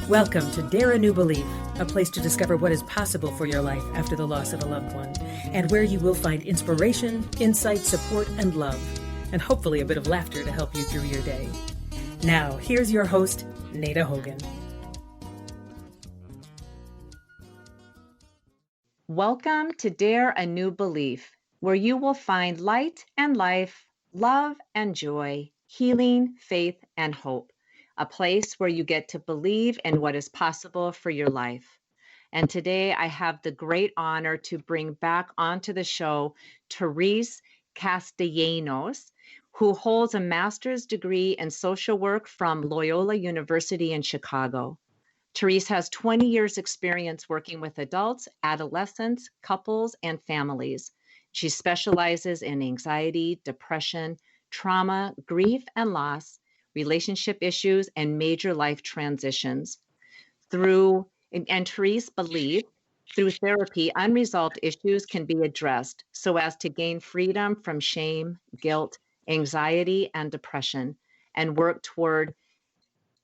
Welcome to Dare a New Belief, a place to discover what is possible for your life after the loss of a loved one, and where you will find inspiration, insight, support, and love, and hopefully a bit of laughter to help you through your day. Now, here's your host, Nada Hogan. Welcome to Dare a New Belief, where you will find light and life, love and joy, healing, faith, and hope. A place where you get to believe in what is possible for your life. And today I have the great honor to bring back onto the show Terese Castellanos, who holds a master's degree in social work from Loyola University in Chicago. Terese has 20 years experience working with adults, adolescents, couples, and families. She specializes in anxiety, depression, trauma, grief and loss, relationship issues, and major life transitions. And Terese believes through therapy, unresolved issues can be addressed so as to gain freedom from shame, guilt, anxiety, and depression, and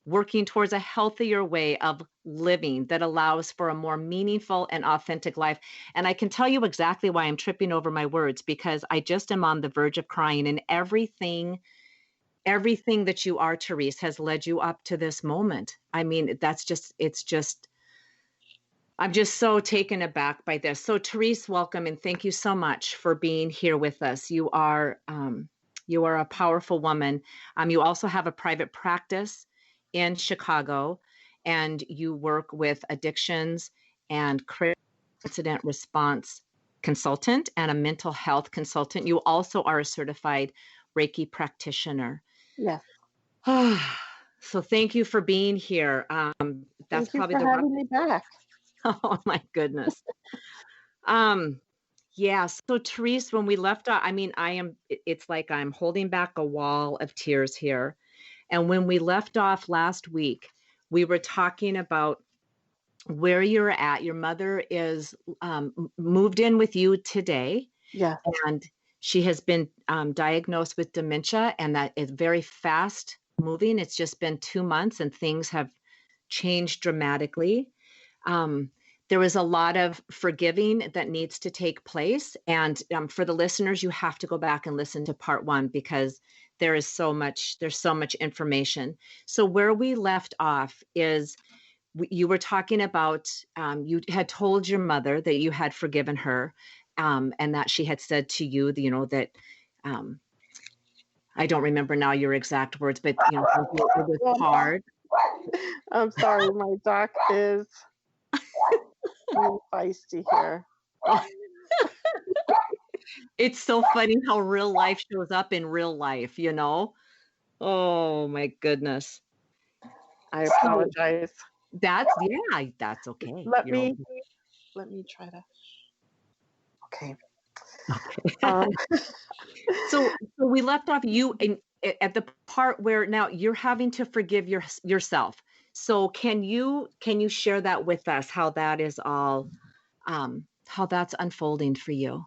working towards a healthier way of living that allows for a more meaningful and authentic life. And I can tell you exactly why I'm tripping over my words, because I just am on the verge of crying, and everything that you are, Terese, has led you up to this moment. I mean, I'm just so taken aback by this. So Terese, welcome, and thank you so much for being here with us. You are a powerful woman. You also have a private practice in Chicago, and you work with addictions and incident response consultant and a mental health consultant. You also are a certified Reiki practitioner. Yes. So thank you for being here. That's Thank you probably for having me back. Oh my goodness. Yeah. So Terese, when we left off, I mean, it's like I'm holding back a wall of tears here. And when we left off last week, we were talking about where you're at. Your mother is moved in with you today. Yeah. And she has been diagnosed with dementia, and that is very fast moving. It's just been 2 months and things have changed dramatically. There is a lot of forgiving that needs to take place. And for the listeners, you have to go back and listen to part 1 because there's so much information. So where we left off is you were talking about, you had told your mother that you had forgiven her. And that she had said to you, that I don't remember now your exact words, but it was hard. I'm sorry, my doc is being feisty here. It's so funny how real life shows up in real life, Oh my goodness. I apologize. That's okay. Let me try to. Okay. So we left off you at the part where now you're having to forgive yourself. So can you share that with us, how that is all, how that's unfolding for you?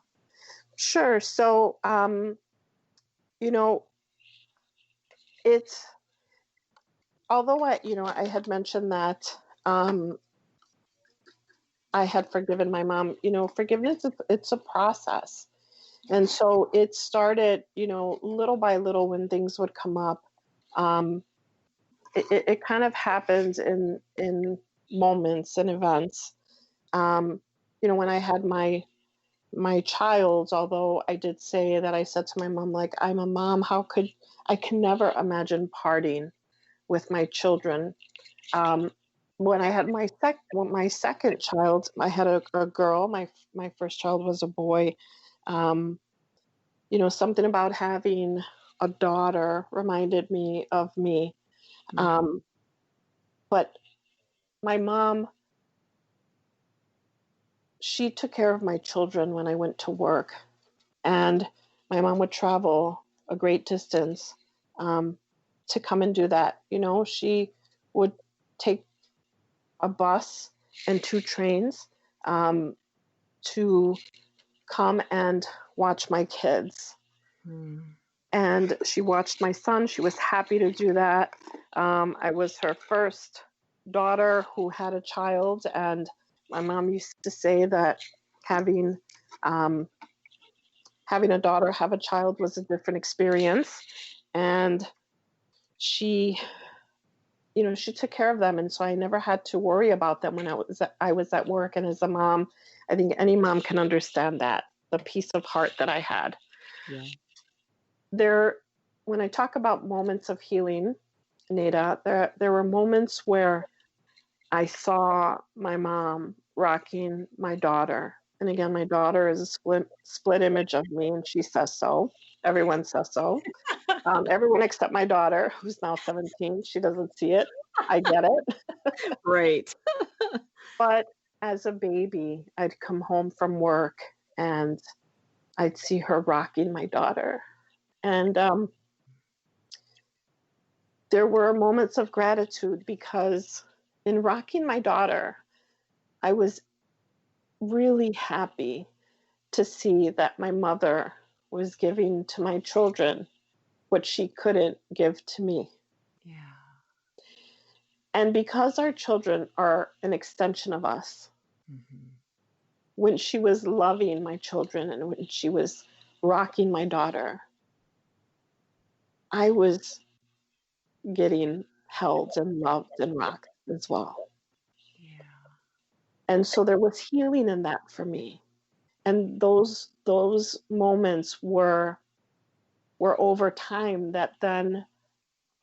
Sure. So, it's, although I had mentioned that, I had forgiven my mom, forgiveness, it's a process. And so it started, little by little when things would come up. It kind of happens in moments and events. When I had my child, although I did say that, I said to my mom, like, I'm a mom, I can never imagine parting with my children. When I had my second child, I had a girl. My first child was a boy. Something about having a daughter reminded me of me. But my mom, she took care of my children when I went to work, and my mom would travel a great distance to come and do that. She would take a bus and 2 trains to come and watch my kids. And she watched my son. She was happy to do that. I was her first daughter who had a child, and my mom used to say that having um, having a daughter have a child was a different experience, and she she took care of them, and so I never had to worry about them when I was at work. And as a mom, I think any mom can understand that, the peace of heart that I had. Yeah. When I talk about moments of healing, Nada, there were moments where I saw my mom rocking my daughter. And again, my daughter is a split image of me, and she says so. Everyone says so. Everyone except my daughter, who's now 17. She doesn't see it. I get it. Right. But as a baby, I'd come home from work and I'd see her rocking my daughter. And there were moments of gratitude because in rocking my daughter, I was really happy to see that my mother was giving to my children what she couldn't give to me. Yeah. And because our children are an extension of us, Mm-hmm. when she was loving my children and when she was rocking my daughter, I was getting held and loved and rocked as well. Yeah. And so there was healing in that for me. And those moments were over time that then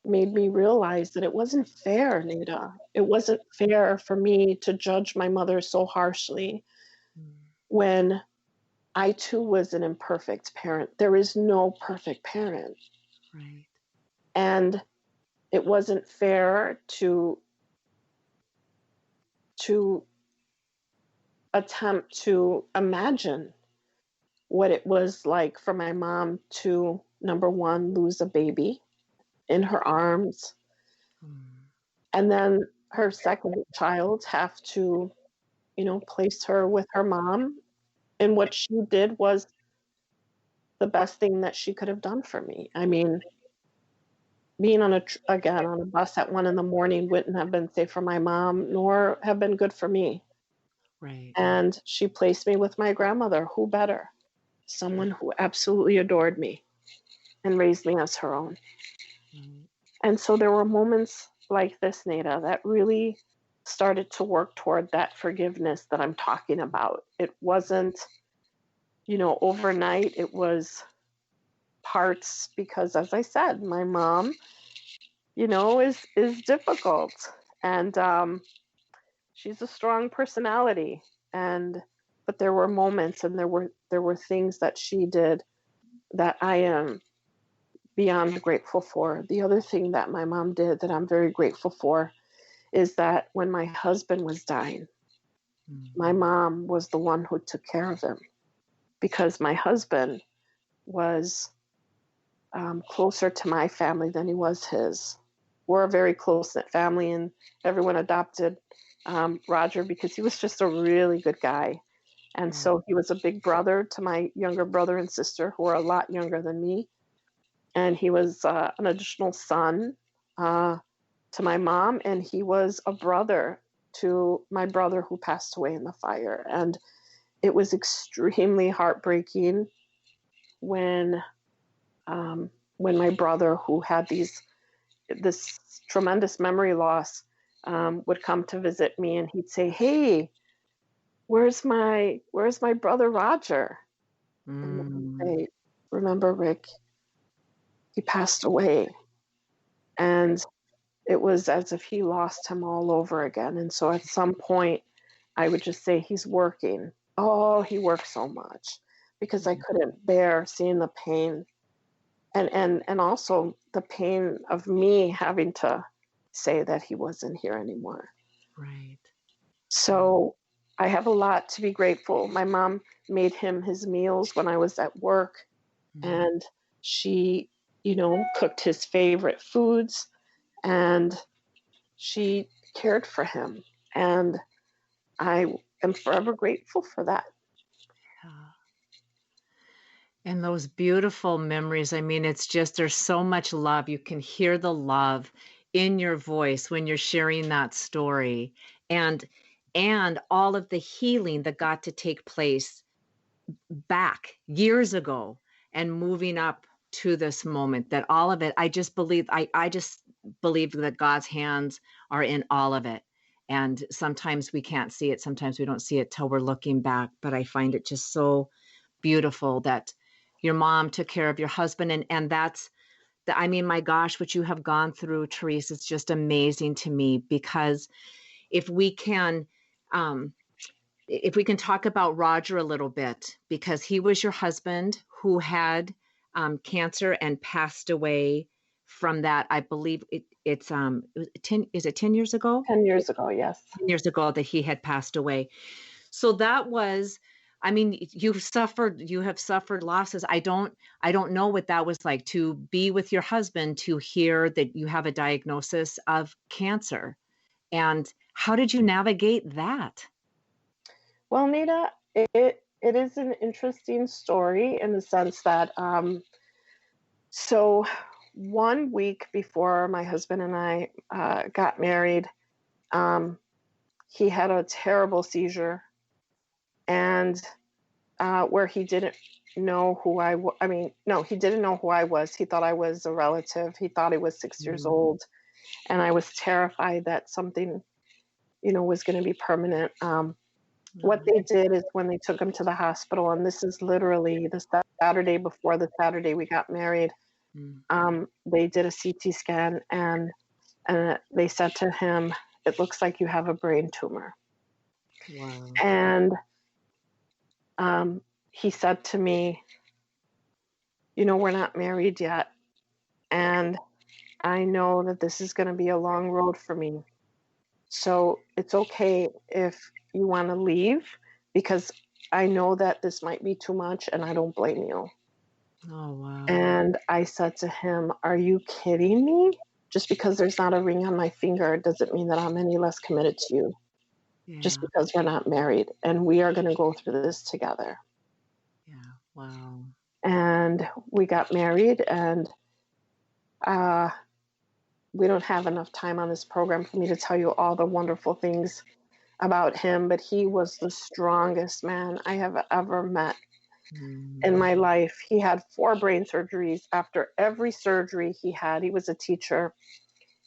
made me realize that it wasn't fair, Nita. It wasn't fair for me to judge my mother so harshly when I too was an imperfect parent. There is no perfect parent. Right. And it wasn't fair to attempt to imagine what it was like for my mom to, number one, lose a baby in her arms, and then her second child have to, place her with her mom. And what she did was the best thing that she could have done for me. I mean, being on a bus at 1 a.m. wouldn't have been safe for my mom, nor have been good for me. Right. And she placed me with my grandmother. Who better? Someone who absolutely adored me and raised me as her own. Mm. And so there were moments like this, Nada, that really started to work toward that forgiveness that I'm talking about. It wasn't, overnight. It was parts because, as I said, my mom, is difficult, and she's a strong personality. But there were moments, and there were things that she did that I am beyond grateful for. The other thing that my mom did that I'm very grateful for is that when my husband was dying, my mom was the one who took care of him, because my husband was closer to my family than he was his. We're a very close-knit family, and everyone adopted Roger because he was just a really good guy. And so he was a big brother to my younger brother and sister, who are a lot younger than me. And he was an additional son to my mom, and he was a brother to my brother who passed away in the fire. And it was extremely heartbreaking when my brother, who had this tremendous memory loss, would come to visit me, and he'd say, "Hey, where's my brother Roger?" And I'd say, "Remember, Rick, he passed away." And it was as if he lost him all over again. And so at some point, I would just say, "He's working. Oh, he works so much," because I couldn't bear seeing the pain, and also the pain of me having to say that he wasn't here anymore. Right. So I have a lot to be grateful. My mom made him his meals when I was at work, and she, cooked his favorite foods, and she cared for him. And I am forever grateful for that. Yeah. And those beautiful memories. I mean, it's just, there's so much love. You can hear the love in your voice when you're sharing that story, and all of the healing that got to take place back years ago and moving up to this moment, that all of it, I just believe, I just believe that God's hands are in all of it. And sometimes we can't see it. Sometimes we don't see it till we're looking back. But I find it just so beautiful that your mom took care of your husband. And that's the, I mean, my gosh, what you have gone through, Terese, is just amazing to me. Because if we can, talk about Roger a little bit, because he was your husband who had cancer and passed away from that. I believe it's 10, is it 10 years ago? 10 years ago, yes. 10 years ago that he had passed away. So that was, I mean, you have suffered losses. I don't know what that was like to be with your husband, to hear that you have a diagnosis of cancer. And how did you navigate that? Well, Nita, it is an interesting story in the sense that, so 1 week before my husband and I got married, he had a terrible seizure, and where he didn't know who he didn't know who I was. He thought I was a relative. He thought I was 6 years old, and I was terrified that something, was going to be permanent. What they did is when they took him to the hospital, and this is literally the Saturday before the Saturday we got married, they did a CT scan, and they said to him, "It looks like you have a brain tumor." Wow. And he said to me, "We're not married yet, and I know that this is going to be a long road for me. So it's okay if you want to leave, because I know that this might be too much, and I don't blame you." Oh, wow. And I said to him, "Are you kidding me? Just because there's not a ring on my finger doesn't mean that I'm any less committed to you. Yeah. Just because we're not married, and we are going to go through this together." Yeah. Wow. And we got married, and we don't have enough time on this program for me to tell you all the wonderful things about him, but he was the strongest man I have ever met in my life. He had 4 brain surgeries. After every surgery he was a teacher.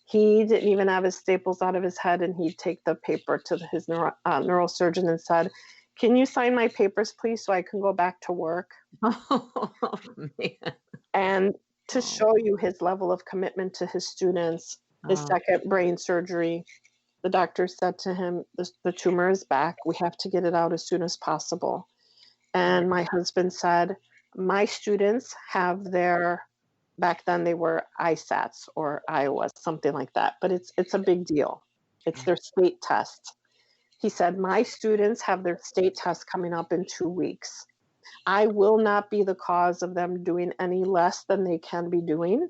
He didn't even have his staples out of his head, and he'd take the paper to his neurosurgeon and said, "Can you sign my papers, please, so I can go back to work?" Oh, man. And to show you his level of commitment to his students, his second brain surgery, the doctor said to him, the tumor is back. We have to get it out as soon as possible. And my husband said, "My students have back then they were ISATs or Iowas, something like that. But it's a big deal. It's their state test." He said, "My students have their state test coming up in 2 weeks. I will not be the cause of them doing any less than they can be doing.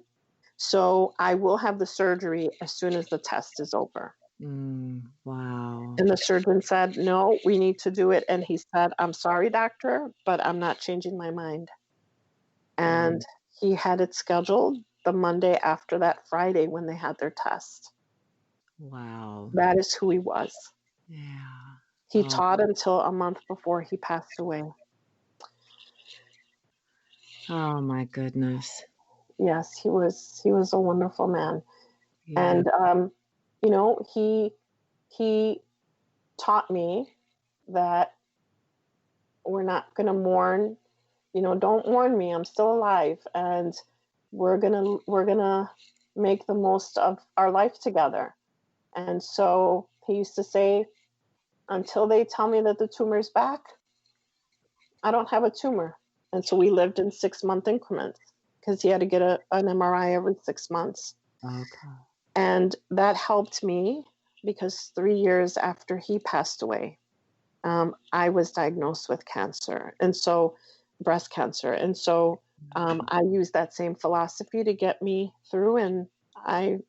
So I will have the surgery as soon as the test is over." Wow. And the surgeon said, "No, we need to do it." And he said, "I'm sorry, doctor, but I'm not changing my mind." And he had it scheduled the Monday after that Friday when they had their test. Wow. That is who he was. Yeah. He taught until a month before he passed away. Oh, my goodness. Yes, he was a wonderful man. Yeah. And he taught me that we're not going to mourn. Don't mourn me. I'm still alive, and we're gonna make the most of our life together. And so he used to say, "Until they tell me that the tumor's back, I don't have a tumor." And so we lived in 6-month increments, because he had to get an MRI every 6 months. Okay. And that helped me, because 3 years after he passed away, I was diagnosed with cancer, and so breast cancer. And so I used that same philosophy to get me through, and I